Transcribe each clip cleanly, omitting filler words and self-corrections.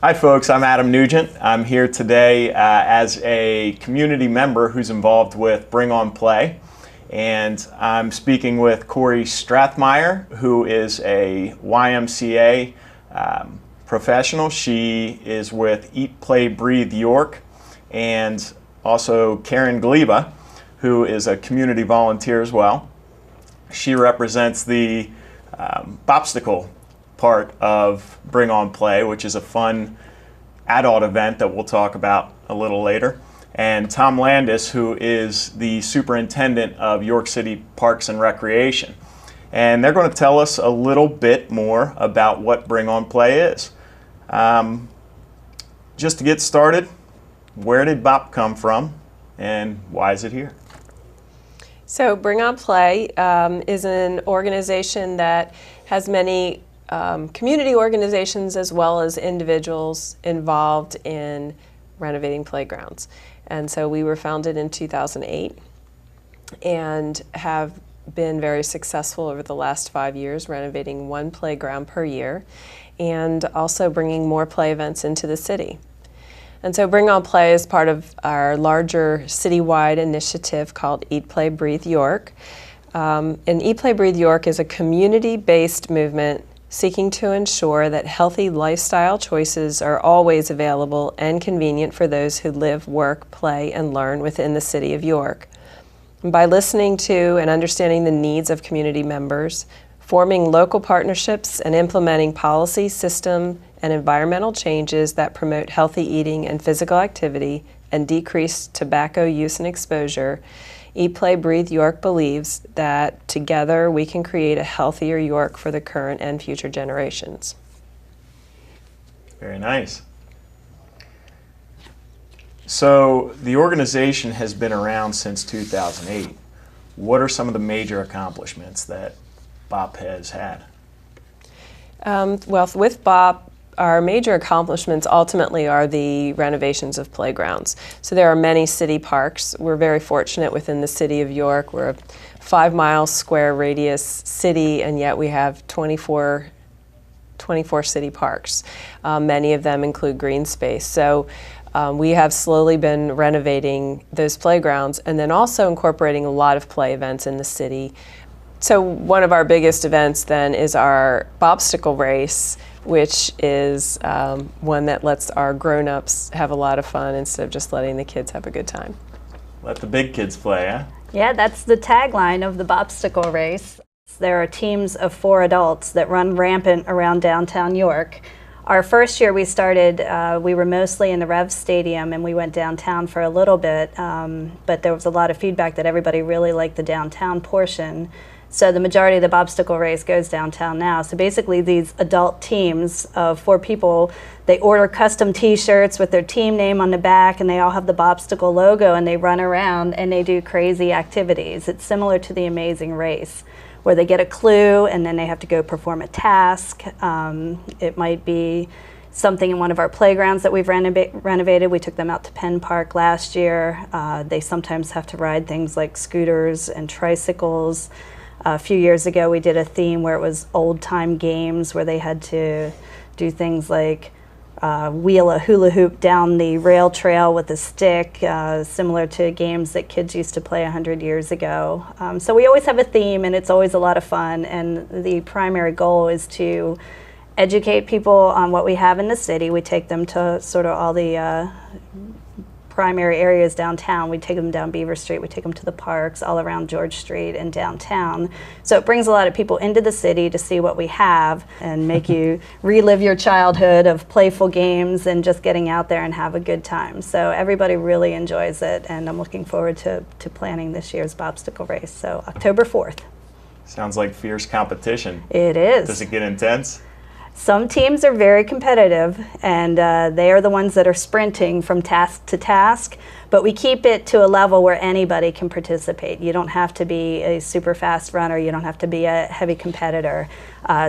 Hi folks, I'm Adam Nugent. I'm here today as a community member who's involved with bringonplay, and I'm speaking with Corey Strathmeyer, who is a YMCA professional. She is with Eat, Play, Breathe York, and also Karen Gleba, who is a community volunteer as well. She represents the Bopsicle part of Bring On Play, which is a fun adult event that we'll talk about a little later. And Tom Landis, who is the superintendent of York City Parks and Recreation. And they're going to tell us a little bit more about what Bring On Play is. Just to get started, where did BOP come from and why is it here? So Bring On Play is an organization that has many community organizations as well as individuals involved in renovating playgrounds. And so we were founded in 2008 and have been very successful over the last 5 years, renovating one playground per year and also bringing more play events into the city. And so Bring On Play is part of our larger citywide initiative called Eat, Play, Breathe York. And Eat, Play, Breathe York is a community-based movement seeking to ensure that healthy lifestyle choices are always available and convenient for those who live, work, play, and learn within the city of York. And by listening to and understanding the needs of community members, forming local partnerships, and implementing policy, system, and environmental changes that promote healthy eating and physical activity and decrease tobacco use and exposure, Eat, Play, Breathe York believes that together we can create a healthier York for the current and future generations. Very nice. So the organization has been around since 2008. What are some of the major accomplishments that BOP has had? Well, with BOP, our major accomplishments ultimately are the renovations of playgrounds. So there are many city parks. We're very fortunate within the city of York. We're a 5-mile square radius city, and yet we have 24 city parks. Many of them include green space. So we have slowly been renovating those playgrounds and then also incorporating a lot of play events in the city. So one of our biggest events then is our Bopsicle race, which is one that lets our grown-ups have a lot of fun instead of just letting the kids have a good time. Let the big kids play, huh? Yeah, that's the tagline of the Bopsicle race. There are teams of 4 adults that run rampant around downtown York. Our first year we started, we were mostly in the Rev Stadium and we went downtown for a little bit, but there was a lot of feedback that everybody really liked the downtown portion. So the majority of the Bopsicle race goes downtown now. So basically these adult teams of 4 people, they order custom t-shirts with their team name on the back and they all have the Bopsicle logo and they run around and they do crazy activities. It's similar to the Amazing Race where they get a clue and then they have to go perform a task. It might be something in one of our playgrounds that we've renovated. We took them out to Penn Park last year. They sometimes have to ride things like scooters and tricycles. A few years ago we did a theme where it was old-time games where they had to do things like wheel a hula hoop down the rail trail with a stick, similar to games that kids used to play 100 years ago. So we always have a theme and it's always a lot of fun, and the primary goal is to educate people on what we have in the city. We take them to sort of all the primary areas downtown. We take them down Beaver Street, we take them to the parks all around George Street and downtown. So it brings a lot of people into the city to see what we have and make you relive your childhood of playful games and just getting out there and have a good time. So everybody really enjoys it, and I'm looking forward to planning this year's Bopsicle race. So October 4th. Sounds like fierce competition. It is. Does it get intense? Some teams are very competitive, and they are the ones that are sprinting from task to task, but we keep it to a level where anybody can participate. You don't have to be a super fast runner, you don't have to be a heavy competitor.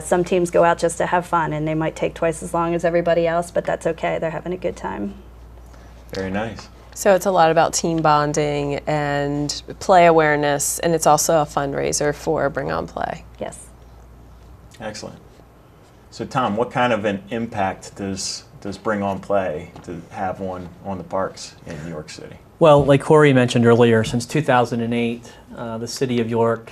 Some teams go out just to have fun, and they might take twice as long as everybody else, but that's okay, they're having a good time. Very nice. So it's a lot about team bonding and play awareness, and it's also a fundraiser for Bring On Play. Yes. Excellent. So Tom, what kind of an impact does does Bring On Play to have one on the parks in New York City? Well, like Corey mentioned earlier, since 2008, the City of York,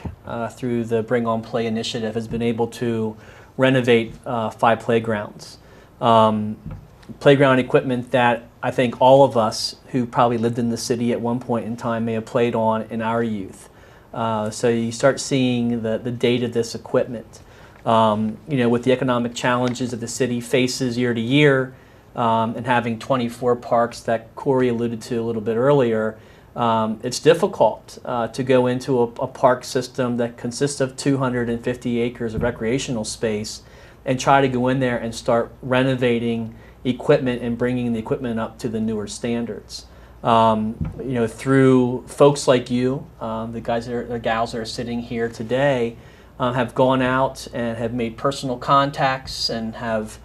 through the Bring On Play initiative, has been able to renovate 5 playgrounds. Playground equipment that I think all of us who probably lived in the city at one point in time may have played on in our youth. So you start seeing the date of this equipment. With the economic challenges that the city faces year to year, and having 24 parks that Corey alluded to a little bit earlier, it's difficult to go into a park system that consists of 250 acres of recreational space and try to go in there and start renovating equipment and bringing the equipment up to the newer standards. Through folks like you, the guys the gals that are sitting here today, have gone out and have made personal contacts and have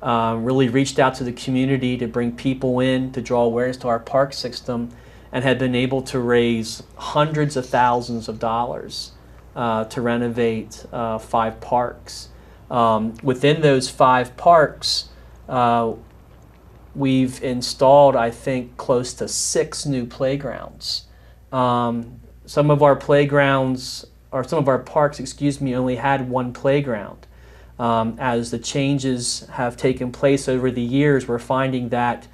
really reached out to the community to bring people in to draw awareness to our park system, and have been able to raise hundreds of thousands of dollars to renovate 5 parks. Within those 5 parks, we've installed, I think, close to 6 new playgrounds. Some of our playgrounds, or some of our parks, only had 1 playground. As the changes have taken place over the years, we're finding that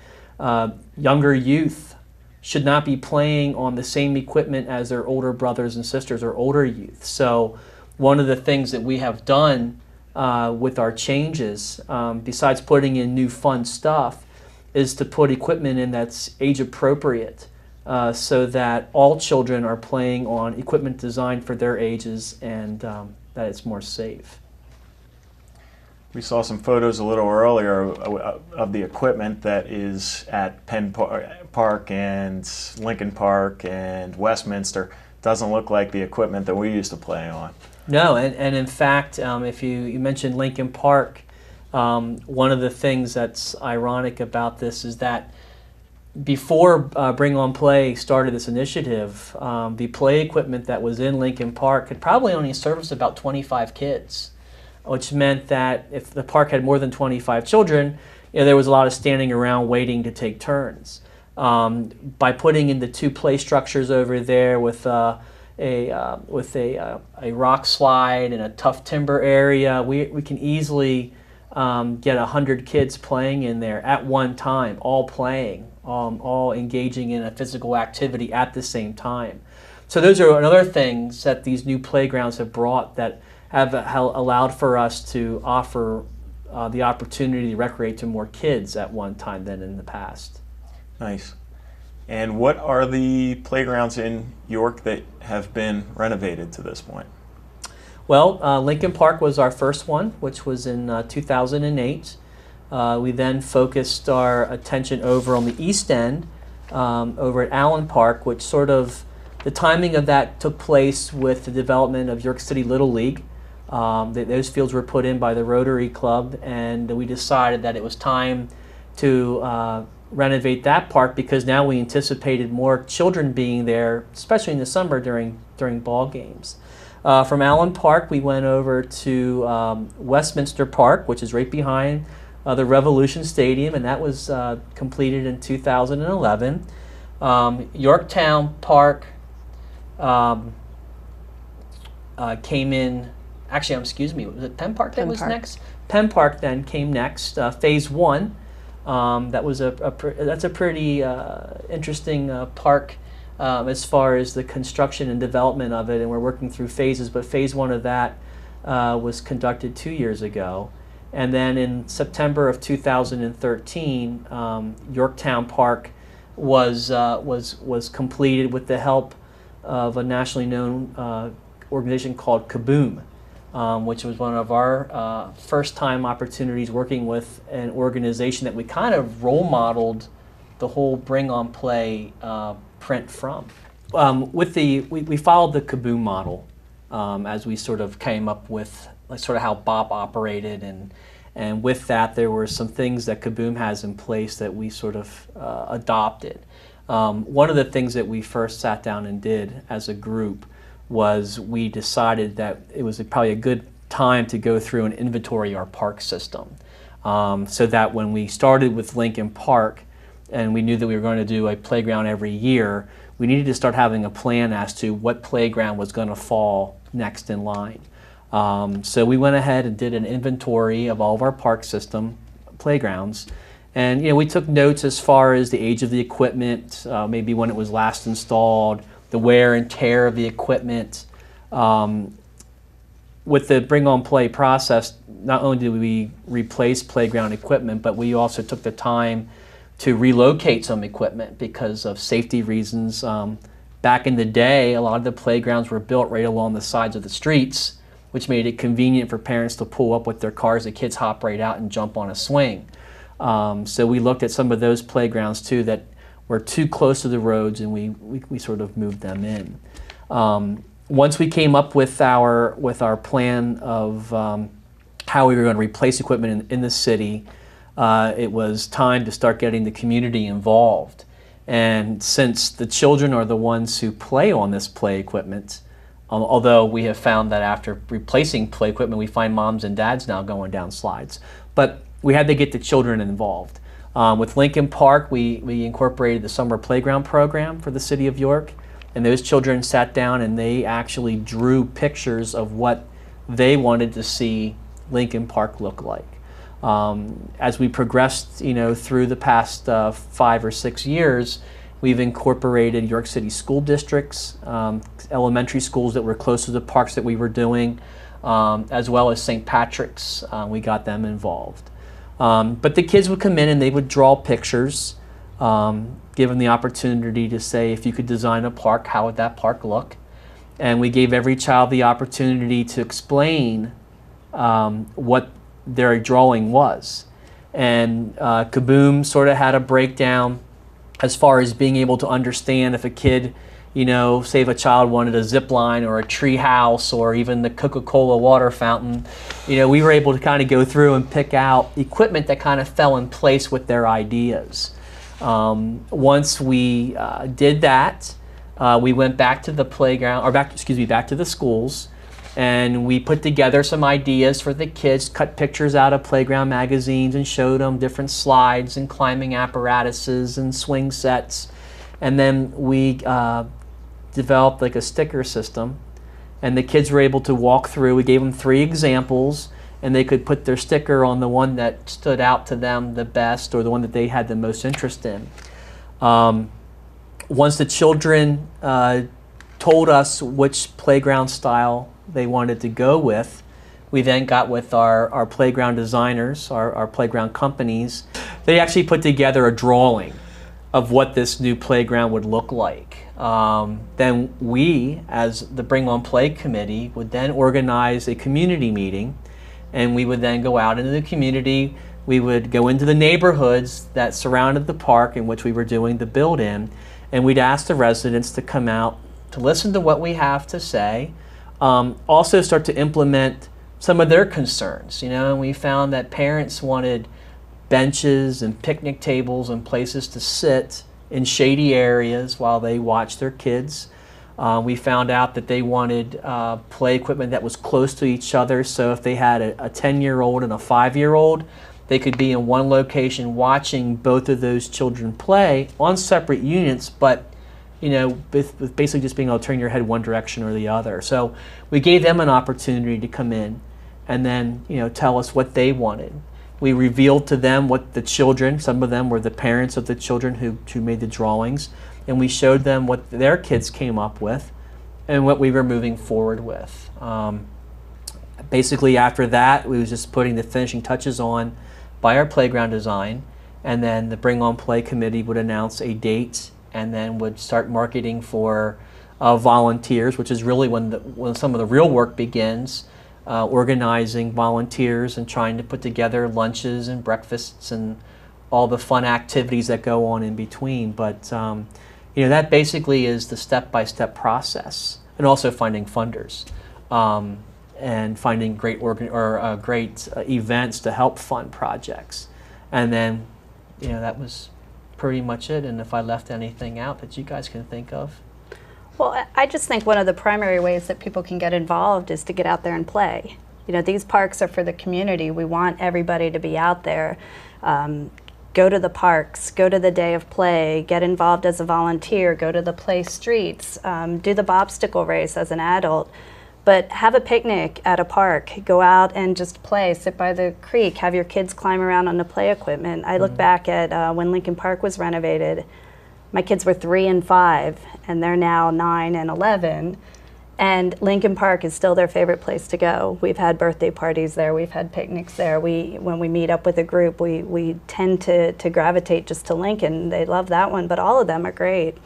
younger youth should not be playing on the same equipment as their older brothers and sisters or older youth. So one of the things that we have done with our changes, besides putting in new fun stuff, is to put equipment in that's age appropriate, so that all children are playing on equipment designed for their ages, and that it's more safe. We saw some photos a little earlier of the equipment that is at Penn Park and Lincoln Park and Westminster. Doesn't look like the equipment that we used to play on. No, and in fact, if you mentioned Lincoln Park, one of the things that's ironic about this is that before Bring On Play started this initiative, the play equipment that was in Lincoln Park could probably only service about 25 kids, which meant that if the park had more than 25 children, there was a lot of standing around waiting to take turns. By putting in the 2 play structures over there with a rock slide and a tough timber area, we can easily get 100 kids playing in there at one time, all playing, all engaging in a physical activity at the same time. So those are another things that these new playgrounds have brought that have allowed for us to offer the opportunity to recreate to more kids at one time than in the past. Nice. And what are the playgrounds in York that have been renovated to this point? Well, Lincoln Park was our first one, which was in 2008. We then focused our attention over on the East End, over at Allen Park, which the timing of that took place with the development of York City Little League. Those fields were put in by the Rotary Club, and we decided that it was time to renovate that park because now we anticipated more children being there, especially in the summer during ball games. From Allen Park, we went over to Westminster Park, which is right behind the Revolution Stadium, and that was completed in 2011. Yorktown Park came in. Actually, excuse me. Was it Penn Park that was next? Penn Park then came next. Phase 1. That's a pretty interesting park as far as the construction and development of it, and we're working through phases. But phase 1 of that was conducted 2 years ago, and then in September of 2013, Yorktown Park was completed with the help of a nationally known organization called Kaboom, which was one of our first-time opportunities working with an organization that we kind of role modeled the whole Bring On Play print from. We followed the Kaboom model as we sort of came up with sort of how Bob operated, and with that there were some things that Kaboom has in place that we sort of adopted. One of the things that we first sat down and did as a group was we decided that it was probably a good time to go through and inventory our park system. so that when we started with Lincoln Park and we knew that we were going to do a playground every year, we needed to start having a plan as to what playground was going to fall next in line. So we went ahead and did an inventory of all of our park system playgrounds. And we took notes as far as the age of the equipment, maybe when it was last installed, the wear and tear of the equipment. With the Bring on Play process, not only did we replace playground equipment, but we also took the time to relocate some equipment because of safety reasons. Back in the day, a lot of the playgrounds were built right along the sides of the streets, which made it convenient for parents to pull up with their cars. The kids hop right out and jump on a swing. So we looked at some of those playgrounds too that were too close to the roads, and we sort of moved them in. Once we came up with our plan of how we were going to replace equipment in the city, it was time to start getting the community involved. And since the children are the ones who play on this play equipment, although we have found that after replacing play equipment, we find moms and dads now going down slides. But we had to get the children involved. With Lincoln Park, we incorporated the summer playground program for the city of York. And those children sat down and they actually drew pictures of what they wanted to see Lincoln Park look like. As we progressed, through the past 5 or 6 years, we've incorporated York City school districts, elementary schools that were close to the parks that we were doing, as well as St. Patrick's. We got them involved. But the kids would come in and they would draw pictures, give them the opportunity to say, if you could design a park, how would that park look? And we gave every child the opportunity to explain what their drawing was. And Kaboom sort of had a breakdown as far as being able to understand if a kid, say if a child wanted a zip line or a tree house or even the Coca-Cola water fountain, we were able to kind of go through and pick out equipment that kind of fell in place with their ideas. Once we did that, we went back to the playground, or back to the schools, and we put together some ideas for the kids, cut pictures out of playground magazines and showed them different slides and climbing apparatuses and swing sets. And then we developed like a sticker system, and the kids were able to walk through. We gave them 3 examples, and they could put their sticker on the one that stood out to them the best or the one that they had the most interest in. Once the children told us which playground style they wanted to go with, we then got with our playground designers, our playground companies. They actually put together a drawing of what this new playground would look like. Then we, as the Bring on Play committee, would then organize a community meeting, and we would then go out into the community. We would go into the neighborhoods that surrounded the park in which we were doing the build in, and we'd ask the residents to come out to listen to what we have to say, also start to implement some of their concerns. And we found that parents wanted benches and picnic tables and places to sit in shady areas while they watched their kids. We found out that they wanted play equipment that was close to each other, so if they had a 10-year-old and a 5-year-old, they could be in one location watching both of those children play on separate units, but with basically just being able to turn your head one direction or the other. So we gave them an opportunity to come in and then tell us what they wanted. We revealed to them what the children, some of them were the parents of the children who made the drawings, and we showed them what their kids came up with and what we were moving forward with. Basically after that, we was just putting the finishing touches on by our playground design, and then the Bring on Play committee would announce a date and then would start marketing for volunteers, which is really when some of the real work begins, organizing volunteers and trying to put together lunches and breakfasts and all the fun activities that go on in between. But that basically is the step-by-step process, and also finding funders and finding great events to help fund projects. And then that was pretty much it. And if I left anything out that you guys can think of. Well, I just think one of the primary ways that people can get involved is to get out there and play. You know, these parks are for the community. We want everybody to be out there. Go to the parks, go to the day of play, get involved as a volunteer, go to the play streets, do the bobsticle race as an adult. But have a picnic at a park, go out and just play, sit by the creek, have your kids climb around on the play equipment. I look back at when Lincoln Park was renovated. My kids were 3 and 5, and they're now 9 and 11. And Lincoln Park is still their favorite place to go. We've had birthday parties there, we've had picnics there. When we meet up with a group, we tend to gravitate just to Lincoln. They love that one, but all of them are great.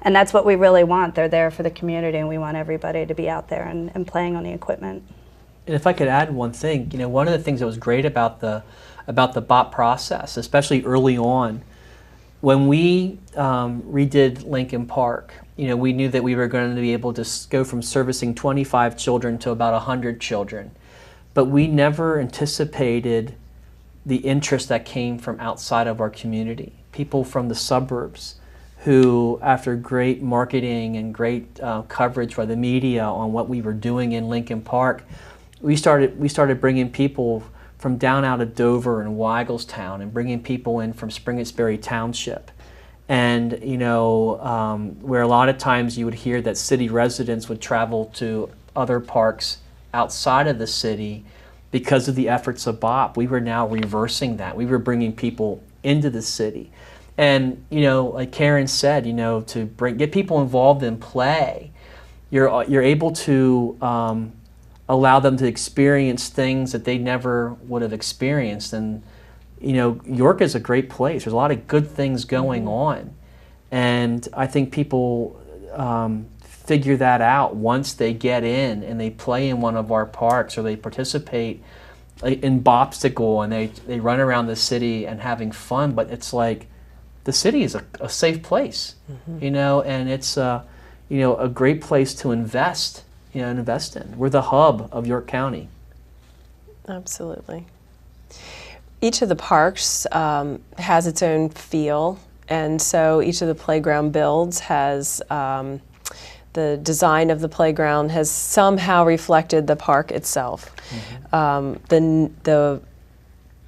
And that's what we really want. They're there for the community, and we want everybody to be out there and playing on the equipment. And if I could add one thing, you know, one of the things that was great about the BOP process, especially early on, when we redid Lincoln Park, you know, we knew that we were going to be able to go from servicing 25 children to about 100 children. But we never anticipated the interest that came from outside of our community. People from the suburbs who, after great marketing and great coverage by the media on what we were doing in Lincoln Park, we started bringing people from down out of Dover and Weigelstown, and bringing people in from Springettsbury Township. And, you know, where a lot of times you would hear that city residents would travel to other parks outside of the city because of the efforts of BOP, we were now reversing that. We were bringing people into the city. And, you know, like Karen said, you know, to get people involved in play, you're able to allow them to experience things that they never would have experienced. And, you know, York is a great place. There's a lot of good things going on. And I think people figure that out once they get in and they play in one of our parks, or they participate in Bobsticle, and they run around the city and having fun. But it's like, the city is a safe place, you know, and it's you know, a great place to invest in. We're the hub of York County. Absolutely. Each of the parks has its own feel, and so each of the playground builds has the design of the playground has somehow reflected the park itself.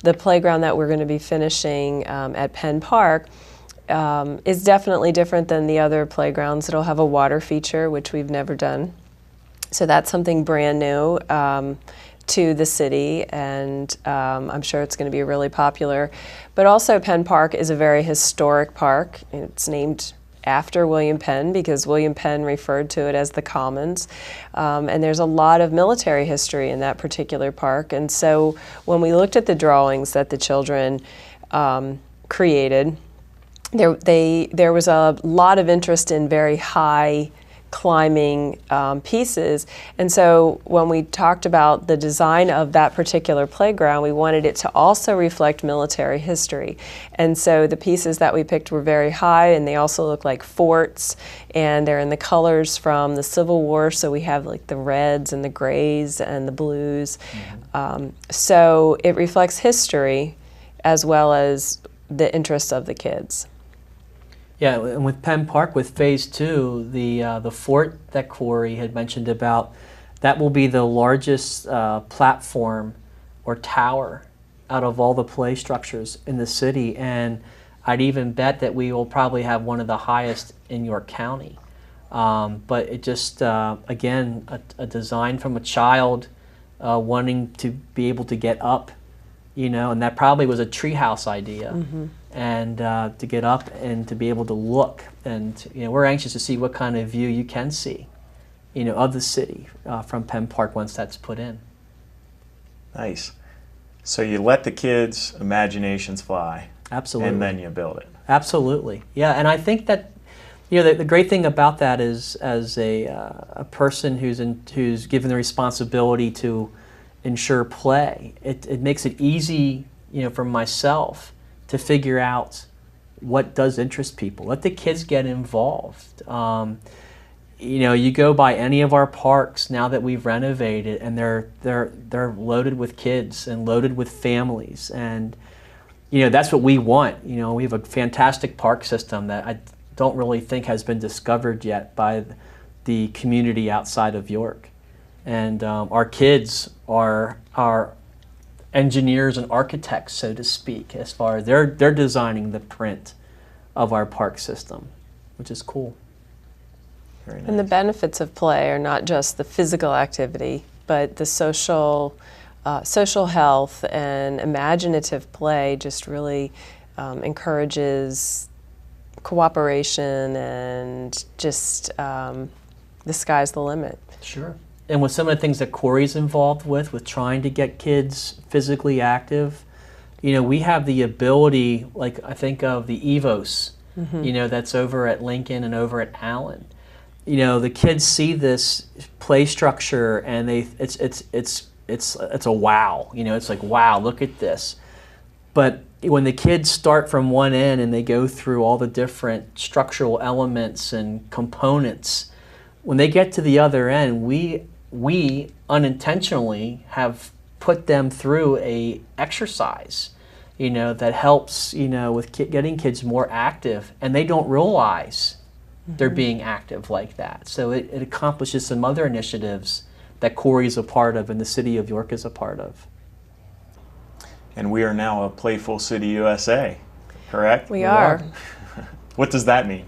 The playground that we're going to be finishing at Penn Park is definitely different than the other playgrounds. It'll have a water feature, which we've never done. So that's something brand new to the city, and I'm sure it's going to be really popular. But also, Penn Park is a very historic park. It's named after William Penn because William Penn referred to it as the Commons. And there's a lot of military history in that particular park. And so when we looked at the drawings that the children created, there was a lot of interest in very high climbing pieces. And so when we talked about the design of that particular playground, we wanted it to also reflect military history. And so the pieces that we picked were very high, and they also look like forts, and they're in the colors from the Civil War. So we have like the reds and the grays and the blues. So it reflects history as well as the interests of the kids. Yeah, and with Penn Park, with Phase 2, the fort that Corey had mentioned about, that will be the largest platform or tower out of all the play structures in the city, and I'd even bet that we will probably have one of the highest in York County. But it just, again, a design from a child wanting to be able to get up, you know, and that probably was a treehouse idea. And to get up and to be able to look, and you know, we're anxious to see what kind of view you can see, you know, of the city from Penn Park once that's put in. Nice. So you let the kids' imaginations fly. Absolutely. And then you build it. Absolutely. Yeah, and I think that, you know, the great thing about that is, as a person who's given the responsibility to ensure play, it makes it easy, you know, for myself to figure out what does interest people. Let the kids get involved. You know, you go by any of our parks now that we've renovated, and they're loaded with kids and loaded with families, and you know, that's what we want. You know, we have a fantastic park system that I don't really think has been discovered yet by the community outside of York. And our kids are engineers and architects, so to speak, as far as they're designing the print of our park system, which is cool. Very nice. And the benefits of play are not just the physical activity, but the social health and imaginative play just really encourages cooperation and just the sky's the limit. Sure. And with some of the things that Corey's involved with trying to get kids physically active, we have the ability, like I think of the EVOS, that's over at Lincoln and over at Allen. The kids see this play structure and it's a wow. It's like, wow, look at this. But when the kids start from one end and they go through all the different structural elements and components, when they get to the other end, we unintentionally have put them through a exercise, that helps, with getting kids more active, and they don't realize they're being active like that. So it accomplishes some other initiatives that Corey's a part of and the city of York is a part of. And we are now a Playful City USA, correct? We are. What does that mean?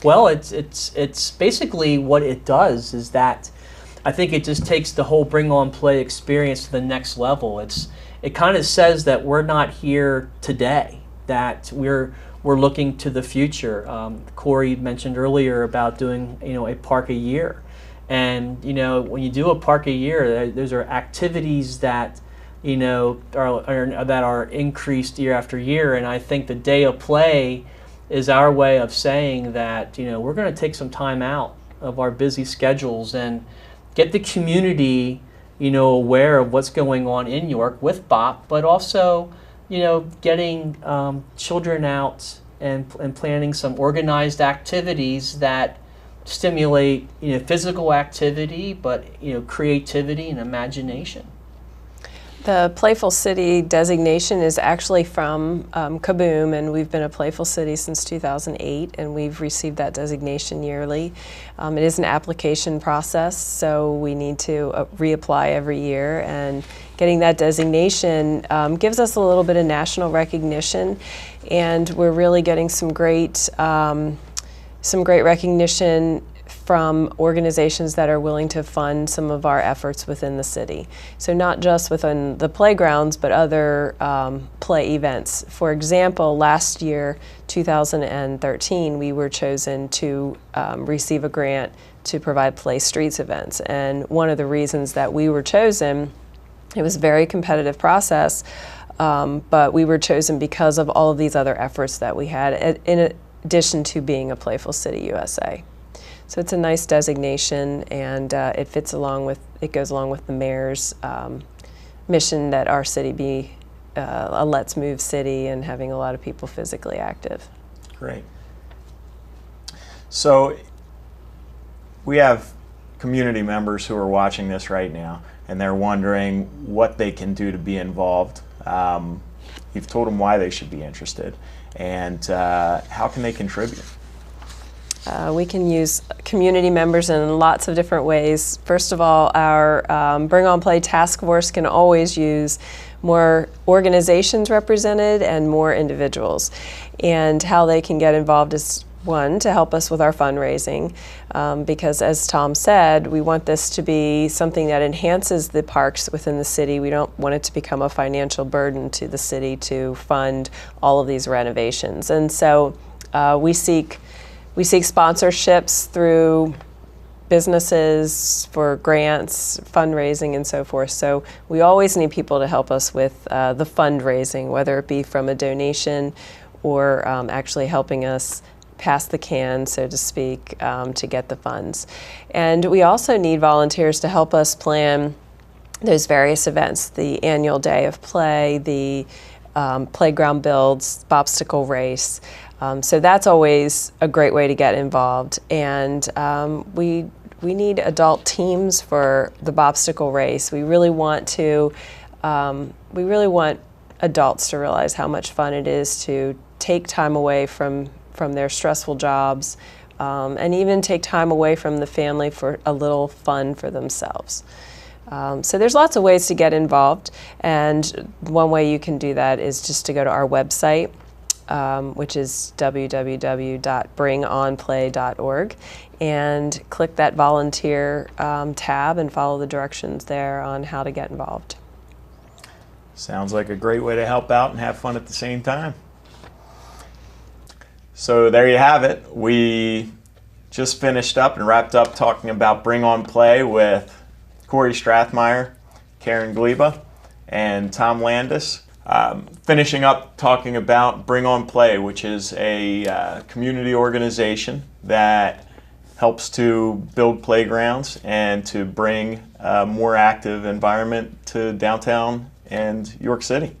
Well, it's basically what it does is that I think it just takes the whole Bring On Play experience to the next level. It kind of says that we're not here today, that we're looking to the future. Corey mentioned earlier about doing a park a year, and when you do a park a year, those are activities that are increased year after year, and I think the day of play is our way of saying that we're going to take some time out of our busy schedules and get the community aware of what's going on in York with BOP, but also getting children out and planning some organized activities that stimulate physical activity, but creativity and imagination. The Playful City designation is actually from Kaboom, and we've been a Playful City since 2008, and we've received that designation yearly. It is an application process, so we need to reapply every year, and getting that designation gives us a little bit of national recognition, and we're really getting some great recognition from organizations that are willing to fund some of our efforts within the city. So not just within the playgrounds, but other play events. For example, last year, 2013, we were chosen to receive a grant to provide Play Streets events. And one of the reasons that we were chosen, it was a very competitive process, but we were chosen because of all of these other efforts that we had, in addition to being a Playful City USA. So it's a nice designation, and it goes along with the mayor's mission that our city be a Let's Move city and having a lot of people physically active. Great. So we have community members who are watching this right now, and they're wondering what they can do to be involved. You've told them why they should be interested, and how can they contribute? We can use community members in lots of different ways. First of all, our Bring On Play task force can always use more organizations represented and more individuals. And how they can get involved is, one, to help us with our fundraising, because as Tom said, we want this to be something that enhances the parks within the city. We don't want it to become a financial burden to the city to fund all of these renovations. And so we seek sponsorships through businesses for grants, fundraising, and so forth. So we always need people to help us with the fundraising, whether it be from a donation or actually helping us pass the can, so to speak, to get the funds. And we also need volunteers to help us plan those various events, the annual day of play, the playground builds, Bobstacle race. So that's always a great way to get involved. And we need adult teams for the Bobstacle race. We really want adults to realize how much fun it is to take time away from their stressful jobs and even take time away from the family for a little fun for themselves. So there's lots of ways to get involved, and one way you can do that is just to go to our website, which is www.bringonplay.org, and click that volunteer tab and follow the directions there on how to get involved. Sounds like a great way to help out and have fun at the same time. So there you have it. We just finished up and wrapped up talking about Bring On Play with Corey Strathmeyer, Karen Gleba, and Tom Landis. Finishing up talking about Bring On Play, which is a community organization that helps to build playgrounds and to bring a more active environment to downtown and York City.